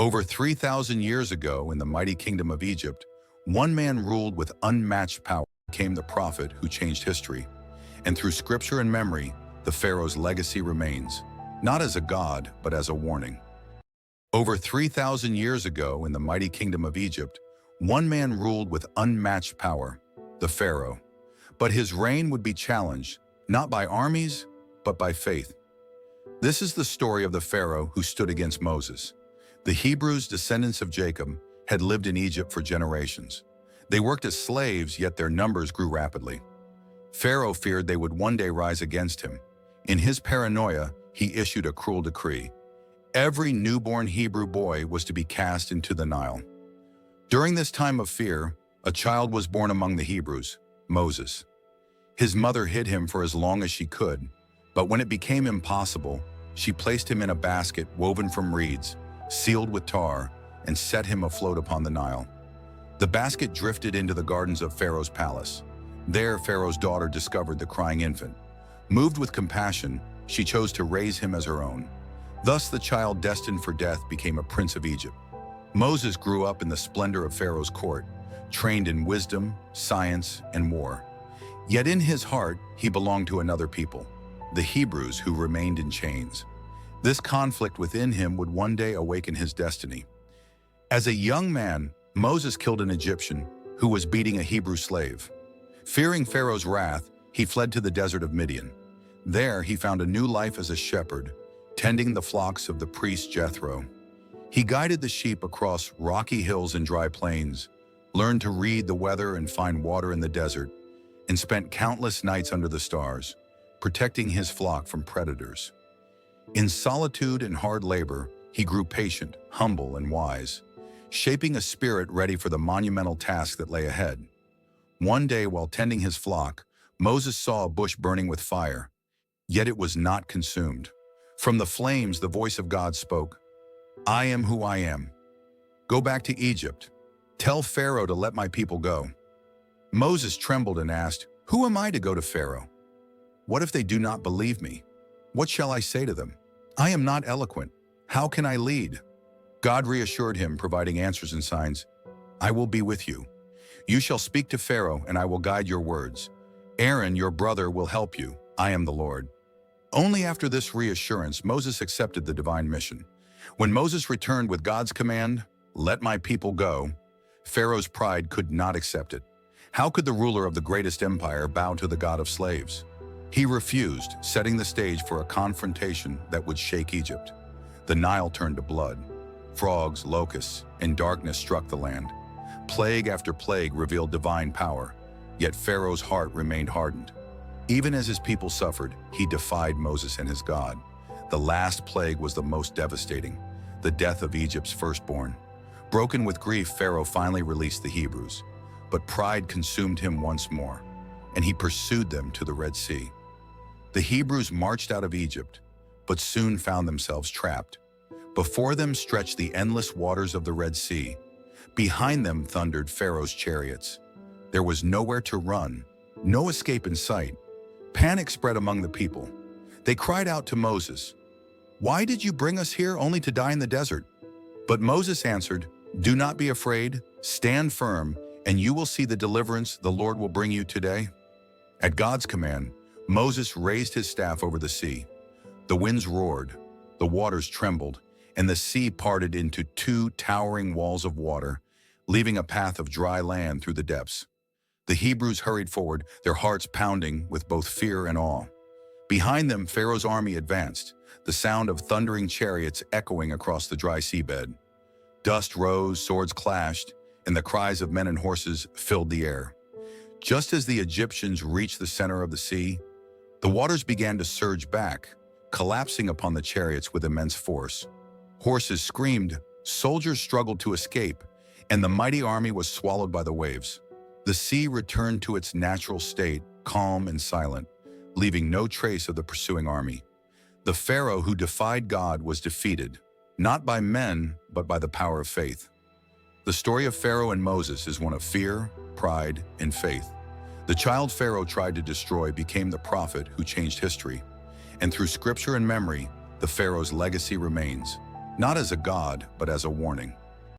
Over 3,000 years ago in the mighty kingdom of Egypt, one man ruled with unmatched power, became the prophet who changed history. And through scripture and memory, the Pharaoh's legacy remains, not as a god, but as a warning. Over 3,000 years ago in the mighty kingdom of Egypt, one man ruled with unmatched power, the Pharaoh. But his reign would be challenged, not by armies, but by faith. This is the story of the Pharaoh who stood against Moses. The Hebrews, descendants of Jacob, had lived in Egypt for generations. They worked as slaves, yet their numbers grew rapidly. Pharaoh feared they would one day rise against him. In his paranoia, he issued a cruel decree. Every newborn Hebrew boy was to be cast into the Nile. During this time of fear, a child was born among the Hebrews, Moses. His mother hid him for as long as she could, but when it became impossible, she placed him in a basket woven from reeds, sealed with tar, and set him afloat upon the Nile. The basket drifted into the gardens of Pharaoh's palace. There, Pharaoh's daughter discovered the crying infant. Moved with compassion, she chose to raise him as her own. Thus, the child destined for death became a prince of Egypt. Moses grew up in the splendor of Pharaoh's court, trained in wisdom, science, and war. Yet in his heart, he belonged to another people, the Hebrews who remained in chains. This conflict within him would one day awaken his destiny. As a young man, Moses killed an Egyptian who was beating a Hebrew slave. Fearing Pharaoh's wrath, he fled to the desert of Midian. There, he found a new life as a shepherd, tending the flocks of the priest Jethro. He guided the sheep across rocky hills and dry plains, learned to read the weather and find water in the desert, and spent countless nights under the stars, protecting his flock from predators. In solitude and hard labor, he grew patient, humble, and wise, shaping a spirit ready for the monumental task that lay ahead. One day, while tending his flock, Moses saw a bush burning with fire, yet it was not consumed. From the flames, the voice of God spoke, "I am who I am. Go back to Egypt. Tell Pharaoh to let my people go." Moses trembled and asked, "Who am I to go to Pharaoh? What if they do not believe me? What shall I say to them? I am not eloquent. How can I lead?" God reassured him, providing answers and signs. "I will be with you. You shall speak to Pharaoh, and I will guide your words. Aaron, your brother, will help you. I am the Lord." Only after this reassurance, Moses accepted the divine mission. When Moses returned with God's command, "Let my people go," Pharaoh's pride could not accept it. How could the ruler of the greatest empire bow to the god of slaves? He refused, setting the stage for a confrontation that would shake Egypt. The Nile turned to blood. Frogs, locusts, and darkness struck the land. Plague after plague revealed divine power, yet Pharaoh's heart remained hardened. Even as his people suffered, he defied Moses and his God. The last plague was the most devastating, the death of Egypt's firstborn. Broken with grief, Pharaoh finally released the Hebrews, but pride consumed him once more, and he pursued them to the Red Sea. The Hebrews marched out of Egypt, but soon found themselves trapped. Before them stretched the endless waters of the Red Sea. Behind them thundered Pharaoh's chariots. There was nowhere to run, no escape in sight. Panic spread among the people. They cried out to Moses, "Why did you bring us here only to die in the desert?" But Moses answered, "Do not be afraid, stand firm, and you will see the deliverance the Lord will bring you today." At God's command, Moses raised his staff over the sea. The winds roared, the waters trembled, and the sea parted into two towering walls of water, leaving a path of dry land through the depths. The Hebrews hurried forward, their hearts pounding with both fear and awe. Behind them, Pharaoh's army advanced, the sound of thundering chariots echoing across the dry seabed. Dust rose, swords clashed, and the cries of men and horses filled the air. Just as the Egyptians reached the center of the sea, the waters began to surge back, collapsing upon the chariots with immense force. Horses screamed, soldiers struggled to escape, and the mighty army was swallowed by the waves. The sea returned to its natural state, calm and silent, leaving no trace of the pursuing army. The Pharaoh who defied God was defeated, not by men, but by the power of faith. The story of Pharaoh and Moses is one of fear, pride, and faith. The child Pharaoh tried to destroy became the prophet who changed history. And through scripture and memory, the Pharaoh's legacy remains, not as a god, but as a warning.